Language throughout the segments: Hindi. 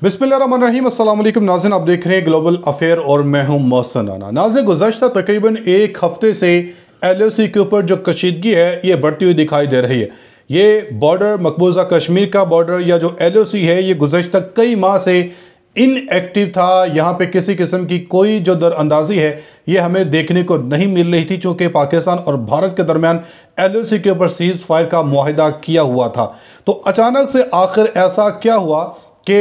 बिस्मिल्लाहिर्रहमानिर्रहीम। अस्सलाम वालेकुम नाज़रीन, आप देख रहे हैं ग्लोबल अफेयर और मैं हूं मोहसिन राना। नाज़रीन, गुज़श्ता तकरीबन एक हफ्ते से LOC के ऊपर जो कशीदगी है ये बढ़ती हुई दिखाई दे रही है। ये बॉर्डर मकबूजा कश्मीर का बॉर्डर या जो LOC है ये गुज़श्ता कई माह से इनएक्टिव था। यहाँ पे किसी किस्म की कोई जो दरअंदाजी है ये हमें देखने को नहीं मिल रही थी, चूँकि पाकिस्तान और भारत के दरमियान LOC के ऊपर सीज़ फायर का मुआहिदा किया हुआ था। तो अचानक से आखिर ऐसा क्या हुआ कि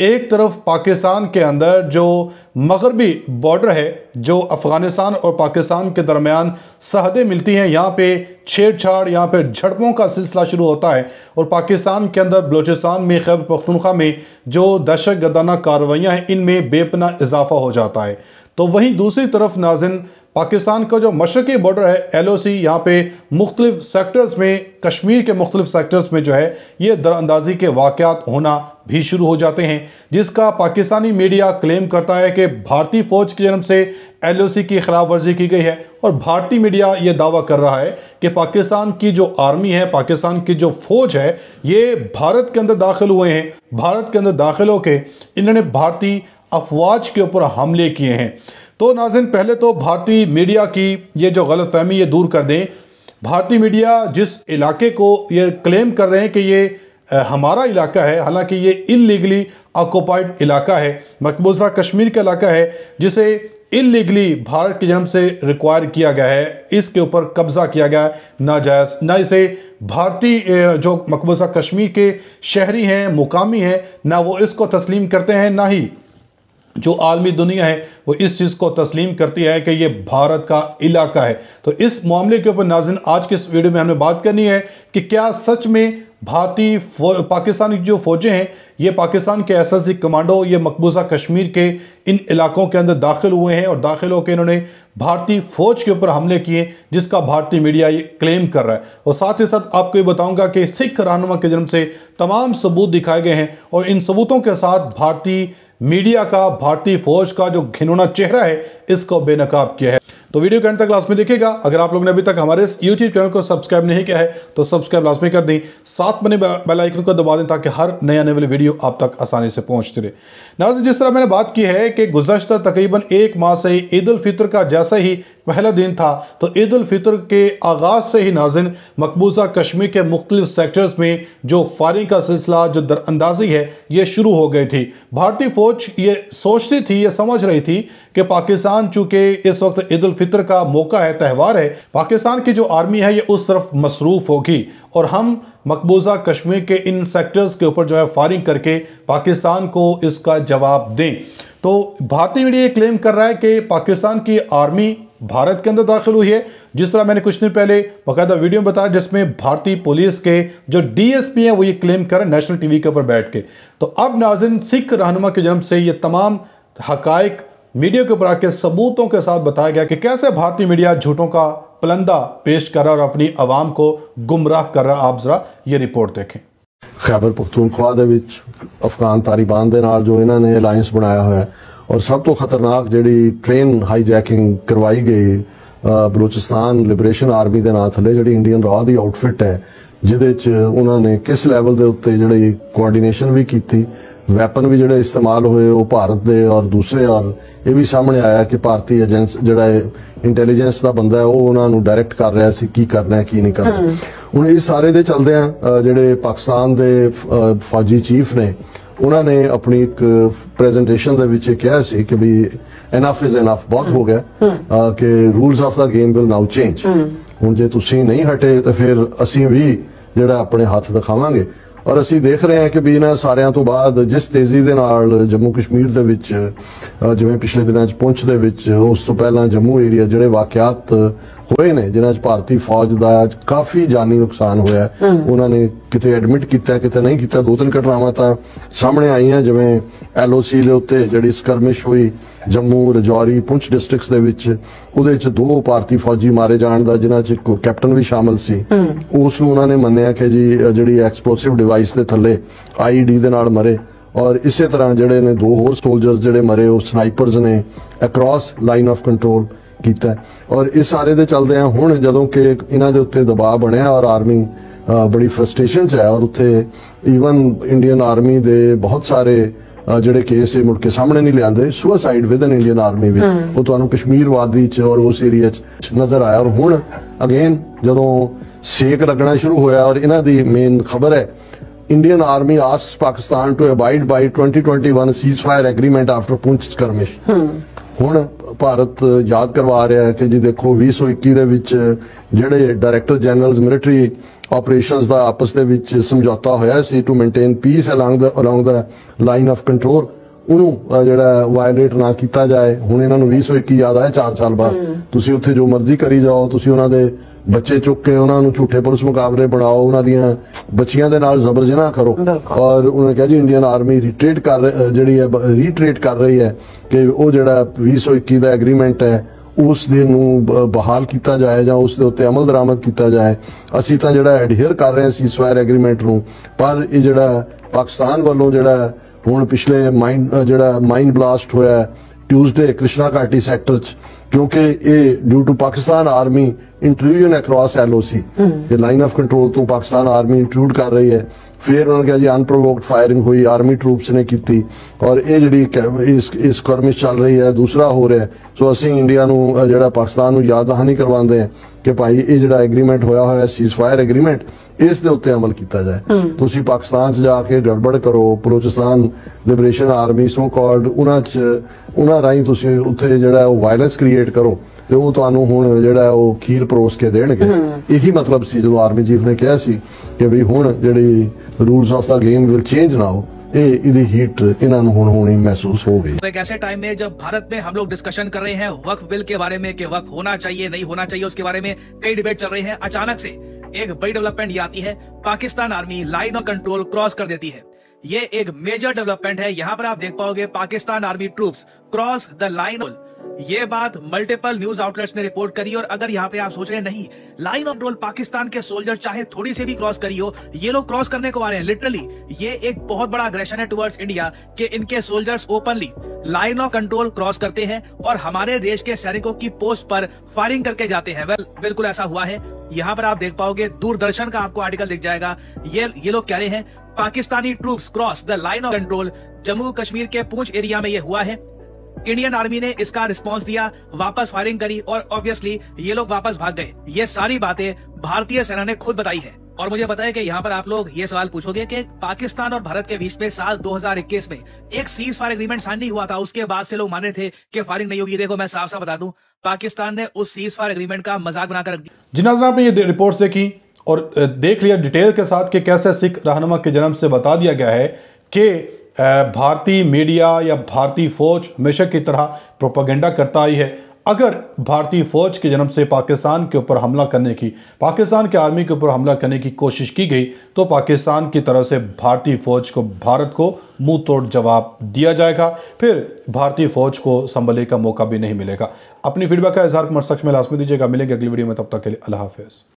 एक तरफ पाकिस्तान के अंदर जो मगरबी बॉर्डर है, जो अफ़गानिस्तान और पाकिस्तान के दरमियान सरहदें मिलती हैं, यहाँ पे छेड़छाड़, यहाँ पे झड़पों का सिलसिला शुरू होता है और पाकिस्तान के अंदर बलूचिस्तान में, खैबर पख्तूनख्वा में जो दहशतगर्दाना कार्रवाइयाँ हैं इनमें बेपनाह इजाफा हो जाता है। तो वहीं दूसरी तरफ नाज़रीन, पाकिस्तान का जो मशरक़ी बॉर्डर है LOC, यहाँ पे मुख्तलिफ सेक्टर्स में, कश्मीर के मुख्तलिफ सेक्टर्स में जो है ये दरअंदाजी के वाक़यात होना भी शुरू हो जाते हैं, जिसका पाकिस्तानी मीडिया क्लेम करता है कि भारतीय फ़ौज की जानब से LOC की खिलाफ वर्जी की गई है। और भारतीय मीडिया ये दावा कर रहा है कि पाकिस्तान की जो आर्मी है, पाकिस्तान की जो फ़ौज है, ये भारत के अंदर दाखिल हुए हैं। भारत के अंदर दाखिल होकर इन्होंने भारतीय अफवाज के ऊपर हमले किए हैं। तो नाज़रीन, पहले तो भारतीय मीडिया की ये जो गलतफहमी ये दूर कर दें। भारतीय मीडिया जिस इलाके को ये क्लेम कर रहे हैं कि ये हमारा इलाका है, हालांकि ये इलीगली ऑक्युपाइड इलाका है, मकबूजा कश्मीर का इलाका है, जिसे इलीगली भारत की जानब से रिक्वायर किया गया है, इसके ऊपर कब्जा किया गया है नाजायज़। ना इसे भारतीय जो मकबूजा कश्मीर के शहरी हैं, मुकामी हैं, ना वो इसको तस्लीम करते हैं, ना ही जो आलमी दुनिया है वो इस चीज़ को तस्लीम करती है कि ये भारत का इलाका है। तो इस मामले के ऊपर नाज़रीन आज के इस वीडियो में हमें बात करनी है कि क्या सच में भारतीय पाकिस्तानी जो फ़ौजें हैं, ये पाकिस्तान के SSG कमांडो ये मकबूजा कश्मीर के इन इलाकों के अंदर दाखिल हुए हैं और दाखिल होकर इन्होंने भारतीय फ़ौज के ऊपर हमले किए, जिसका भारतीय मीडिया ये क्लेम कर रहा है। और साथ ही साथ आपको ये बताऊंगा कि सिख रहनुमा के जन्म से तमाम सबूत दिखाए गए हैं और इन सबूतों के साथ भारतीय मीडिया का, भारतीय फौज का जो घिनौना चेहरा है इसको बेनकाब किया है। तो वीडियो के अंत तक लाजमी देखिएगा। अगर आप लोगों ने अभी तक हमारे इस YouTube चैनल को सब्सक्राइब नहीं किया है तो सब्सक्राइब लाजमी कर दें, साथ बने बेल आइकन को दबा दें ताकि हर नए आने वाली वीडियो आप तक आसानी से पहुंचती रहे। नाज़रीन, जिस तरह मैंने बात की है कि गुज़श्ता तकरीबन एक माह से ईद उल फितर का जैसे ही पहला दिन था तो ईद उल फितर के आगाज़ से ही नाज़रीन मकबूजा कश्मीर के मुख्तलिफ सेक्टर्स में जो फायरिंग का सिलसिला, जो दरअंदाजी है ये शुरू हो गई थी। भारतीय फौज ये सोचती थी, ये समझ रही थी कि पाकिस्तान चूंकि इस वक्त ईद उल फितर का मौका है, त्यौहार है, पाकिस्तान की जो आर्मी है ये उस तरफ मसरूफ़ होगी और हम मकबूजा कश्मीर के इन सेक्टर्स के ऊपर जो है फायरिंग करके पाकिस्तान को इसका जवाब दें। तो भारतीय मीडिया क्लेम कर रहा है कि पाकिस्तान की आर्मी भारत के अंदर दाखिल हुई है, जिस तरह मैंने कुछ दिन पहले बाकायदा वीडियो में बताया जिसमें भारतीय पुलिस के जो DSP हैं वो ये क्लेम कर रहे हैं नेशनल TV के ऊपर बैठ के। तो अब नाज़रीन, सिख रहनुमा के जन्म से ये तमाम हकायक मीडिया के ऊपर आके सबूतों के साथ बताया गया कि कैसे भारतीय मीडिया झूठों का पलंदा पेश कर रहा है और अपनी आवाम को गुमराह कर रहा है। आप जरा ये रिपोर्ट देखें। खैबर पख्तूनख्वा दे विच अफगान तालिबान दे नाल जो इन्होंने अलायंस बनाया हुआ है और सब तो खतरनाक जिहड़ी ट्रेन हाईजैकिंग करवाई गई बलूचिस्तान लिबरेशन आर्मी दे नाम थले जिहड़ी इंडियन रॉ दी आउटफिट है, जिहदे च उन्होंने किस लैवल दे उत्ते जिहड़ी कोआर्डीनेशन भी की, वैपन भी जिहड़े इस्तेमाल हुए वो भारत दे और दूसरे, और ये भी सामने आया कि भारतीय एजेंस जिहड़ा इंटैलीजेंस का बंदा है वो उन्होंने डायरैक्ट कर रहा सी की करना है की नहीं करना। हुण इस सारे दे चलदे जिहड़े पाकिस्तान दे फौजी चीफ ने उन्होंने अपनी एक प्रेजेंटेशन दे विच कहा सी कि भी इनफ इज इनफ, बहुत हो गया, कि rules of the game will now change. हुण जे तुसीं नहीं हटे तो फिर असीं भी जिहड़ा अपने हाथ दिखावांगे। और असी देख रहे हैं कि भी इन्हां सारियां तो बाद जिस तेजी दे नाल जम्मू कश्मीर दे विच जिवें पिछले दिनां च पुंछ दे विच उस तो पहला जम्मू एरिया जिहड़े वाकयात होए ने जिन्हां च भारतीय फौज दा काफी जानी नुकसान होया, उन्होंने किते एडमिट किया किते नहीं किया। दो तीन घटनावां तां सामने आईयां, जिवें LOC दे उत्ते जिहड़ी स्कर्मिश हुई जम्मू रजौरी पुंछ डिस्ट्रिक्ट्स दे विच, उहदे च 2 भारतीय फौजी मारे जाण दा जिन्हां च कैप्टन भी शामिल सी। उस नूं उन्होंने मन्निया कि जी जिहड़ी एक्सप्लोसिव डिवाइस दे थल्ले IED दे नाल मरे। और इसे तरह जिहड़े ने 2 होर सोल्जर्स जिहड़े मरे वो स्नाइपर्स ने अक्रॉस लाइन ऑफ कंट्रोल किया। और इस सारे दे चलदे हैं हुण जदों कि इन्हां दे उत्ते दबाव बनिया और आर्मी बड़ी फ्रस्ट्रेशन च है और उत्थे ईवन इंडियन आर्मी दे बहुत सारे ਜਿਹੜੇ ਕੇਸ ਇਹ ਮੁੜ ਕੇ ਸਾਹਮਣੇ ਨਹੀਂ ਲਿਆਂਦੇ suicide with N Indian army ਵਿੱਚ ਉਹ ਤੁਹਾਨੂੰ ਕਸ਼ਮੀਰ ਵਾਦੀ ਚ ਔਰ ਉਸ ਏਰੀਆ ਚ ਨਜ਼ਰ ਆਇਆ। ਔਰ ਹੁਣ ਅਗੇਨ ਜਦੋਂ ਸੇਕ ਲੱਗਣਾ ਸ਼ੁਰੂ ਹੋਇਆ ਔਰ ਇਹਨਾਂ ਦੀ ਮੇਨ ਖਬਰ ਹੈ Indian Army asks Pakistan to abide by 2021 ceasefire agreement after Poonch skirmish। ਹੁਣ ਭਾਰਤ ਯਾਦ ਕਰਵਾ ਰਿਹਾ ਹੈ ਕਿ ਜੀ ਦੇਖੋ 2021 ਦੇ ਵਿੱਚ ਜਿਹੜੇ ਡਾਇਰੈਕਟਰ ਜਨਰਲਸ ਮਿਲਟਰੀ ਆਪਰੇਸ਼ਨਸ ਦਾ ਆਪਸ ਦੇ ਵਿੱਚ ਸਮਝੌਤਾ ਹੋਇਆ ਸੀ to maintain peace along the line of control ਉਹਨੂੰ ਜਿਹੜਾ ਵਾਇਲੇਟ ਨਾ ਕੀਤਾ ਜਾਏ। ਹੁਣ ਇਹਨਾਂ ਨੂੰ 2021 ਯਾਦ ਆਇਆ 4 ਸਾਲ ਬਾਅਦ। ਤੁਸੀਂ ਉੱਥੇ ਜੋ ਮਰਜ਼ੀ ਕਰੀ ਜਾਓ, ਤੁਸੀਂ ਉਹਨਾਂ ਦੇ ਬੱਚੇ ਚੁੱਕ ਕੇ ਉਹਨਾਂ ਨੂੰ ਝੂਠੇ ਪੁਲਿਸ ਮੁਕਾਬਲੇ ਬਣਾਓ, ਉਹਨਾਂ ਦੀਆਂ ਬੱਚੀਆਂ ਦੇ ਨਾਲ ਜ਼ਬਰ ਜਨਾਹ ਕਰੋ। ਔਰ ਉਹਨੇ ਕਿਹਾ ਜੀ ਇੰਡੀਅਨ ਆਰਮੀ ਰੀਟਰੀਟ ਕਰ ਰਹੀ ਹੈ ਕਿ ਉਹ ਜਿਹੜਾ 2021 ਦਾ ਐਗਰੀਮੈਂਟ ਹੈ ਉਸ ਦੇ ਨੂੰ ਬਹਾਲ ਕੀਤਾ ਜਾਏ ਜਾਂ ਉਸ ਦੇ ਉੱਤੇ ਅਮਲ ਦਰਾਮਦ ਕੀਤਾ ਜਾਏ। ਅਸੀਂ ਤਾਂ ਜਿਹੜਾ ਐਡਹੀਅਰ ਕਰ ਰਹੇ ਹਾਂ ਸੀਜ਼ਫਾਇਰ ਐਗਰੀਮੈਂਟ ਨੂੰ, ਪਰ ਇਹ ਜਿਹੜਾ ਪਾਕਿਸਤਾਨ ਵੱਲੋਂ ਜਿਹੜਾ ਹੁਣ ਪਿਛਲੇ ਮਾਈਨ ਬਲਾਸਟ ਹੋਇਆ ਟਿਊਜ਼ਡੇ ਕ੍ਰਿਸ਼ਨਾ ਘਾਟੀ ਸੈਕਟਰ ਚ, ਕਿਉਂਕਿ ਇਹ due to Pakistan army intrusion across LOC ਇਹ ਲਾਈਨ ਆਫ ਕੰਟਰੋਲ ਤੋਂ ਪਾਕਿਸਤਾਨ ਆਰਮੀ ਇੰਟਰੂਡ ਕਰ ਰਹੀ ਹੈ। ਫਿਰ ਉਹਨਾਂ ਨੇ ਕਿਹਾ ਜੀ ਅਨਪ੍ਰੋਵੋਕਡ ਫਾਇਰਿੰਗ ਹੋਈ ਆਰਮੀ ਟਰੂਪਸ ਨੇ ਕੀਤੀ ਔਰ ਇਹ ਜਿਹੜੀ ਇਸ ਸਕਰਮਿਸ਼ ਚੱਲ ਰਹੀ ਹੈ ਦੂਸਰਾ ਹੋ ਰਿਹਾ। ਸੋ ਅਸੀਂ ਇੰਡੀਆ ਨੂੰ ਜਿਹੜਾ ਪਾਕਿਸਤਾਨ ਨੂੰ ਯਾਦ ਦਹਾਨੀ ਕਰਵਾਉਂਦੇ ਹਾਂ ਕਿ ਭਾਈ ਇਹ ਜਿਹੜਾ ਐਗਰੀਮੈਂਟ ਹੋਇਆ ਸੀਜ਼ਫਾਇਰ ਐਗਰੀਮੈਂਟ ਇਸ ਦੇ ਉੱਤੇ ਅਮਲ ਕੀਤਾ ਜਾਏ। ਤੁਸੀਂ ਪਾਕਿਸਤਾਨ 'ਚ ਜਾ ਕੇ ਗੜਬੜ ਕਰੋ, Balochistan liberation army so called ਉਹਨਾਂ ਰਾਹੀਂ ਤੁਸੀਂ ਉੱਥੇ ਜਿਹੜਾ ਉਹ ਵਾਇਲੈਂਸ ਕ੍ਰੀਏਟ ਕਰੋ ਤੇ ਉਹ ਤੁਹਾਨੂੰ ਹੁਣ ਜਿਹੜਾ ਉਹ ਖੀਰ ਪਰੋਸ ਕੇ ਦੇਣਗੇ। ਇਹੀ ਮਤਲਬ ਸੀ ਜਦੋਂ ਆਰਮੀ ਚੀਫ ਨੇ ਕਿਹਾ ਸੀ ਕਿ ਵੀ ਹੁਣ ਜਿਹੜੀ rules of the game will change now इदी हीट इन्होंने होनी महसूस हो गई। एक ऐसे टाइम में जब भारत में हम लोग डिस्कशन कर रहे हैं वक्फ बिल के बारे में कि वक्फ होना चाहिए नहीं होना चाहिए, उसके बारे में कई डिबेट चल रहे हैं, अचानक से एक बड़ी डेवलपमेंट ये आती है, Pakistan army line of control cross कर देती है। ये एक मेजर डेवलपमेंट है। यहाँ पर आप देख पाओगे Pakistan army troops cross the line. ये बात मल्टीपल न्यूज आउटलेट्स ने रिपोर्ट करी। और अगर यहाँ पे आप सोच रहे हैं नहीं लाइन ऑफ कंट्रोल पाकिस्तान के सोल्जर चाहे थोड़ी सी भी क्रॉस करी हो, ये लोग क्रॉस करने को आ रहे हैं लिटरली। ये एक बहुत बड़ा अग्रेशन है टुवर्ड्स इंडिया कि इनके soldiers openly line of control cross करते हैं और हमारे देश के सैनिकों की पोस्ट पर फायरिंग करके जाते हैं। वेल बिल्कुल ऐसा हुआ है। यहाँ पर आप देख पाओगे दूरदर्शन का आपको आर्टिकल दिख जाएगा। ये लोग कह रहे हैं Pakistani troops cross the line of control. Jammu Kashmir के पूंछ एरिया में ये हुआ है। इंडियन आर्मी ने इसका रिस्पांस दिया, वापस फायरिंग करी और ऑब्वियसली ये लोग वापस भाग गए। ये सारी बातें भारतीय सेना ने खुद बताई है। और मुझे पता है कि यहाँ पर आप लोग ये सवाल पूछोगे कि पाकिस्तान और भारत के बीच में साल 2021 में एक सीज फायर एग्रीमेंट साइन नहीं हुआ था, उसके बाद से लोग मान रहे थे कि फायरिंग नहीं होगी। देखो मैं साफ साफ बता दूं, पाकिस्तान ने उस सीज फायर एग्रीमेंट का मजाक बनाकर रख दिया। जी नाज़रीन, आपने ये रिपोर्ट्स देखी और देख लिया डिटेल के साथ कि कैसे सिख रहनुमा के जन्म से बता दिया गया है कि भारतीय मीडिया या भारतीय फौज हमेशा की तरह प्रोपेगेंडा करता आई है। अगर भारतीय फौज के जन्म से पाकिस्तान के ऊपर हमला करने की, पाकिस्तान के आर्मी के ऊपर हमला करने की कोशिश की गई तो पाकिस्तान की तरफ से भारतीय फौज को, भारत को मुंह तोड़ जवाब दिया जाएगा। फिर भारतीय फौज को संभलने का मौका भी नहीं मिलेगा। अपनी फीडबैक का इजहार कमेंट सेक्शन में लाजमी दीजिएगा। मिलेंगे अगली वीडियो में, तब तक के लिए अल्लाह हाफिज़।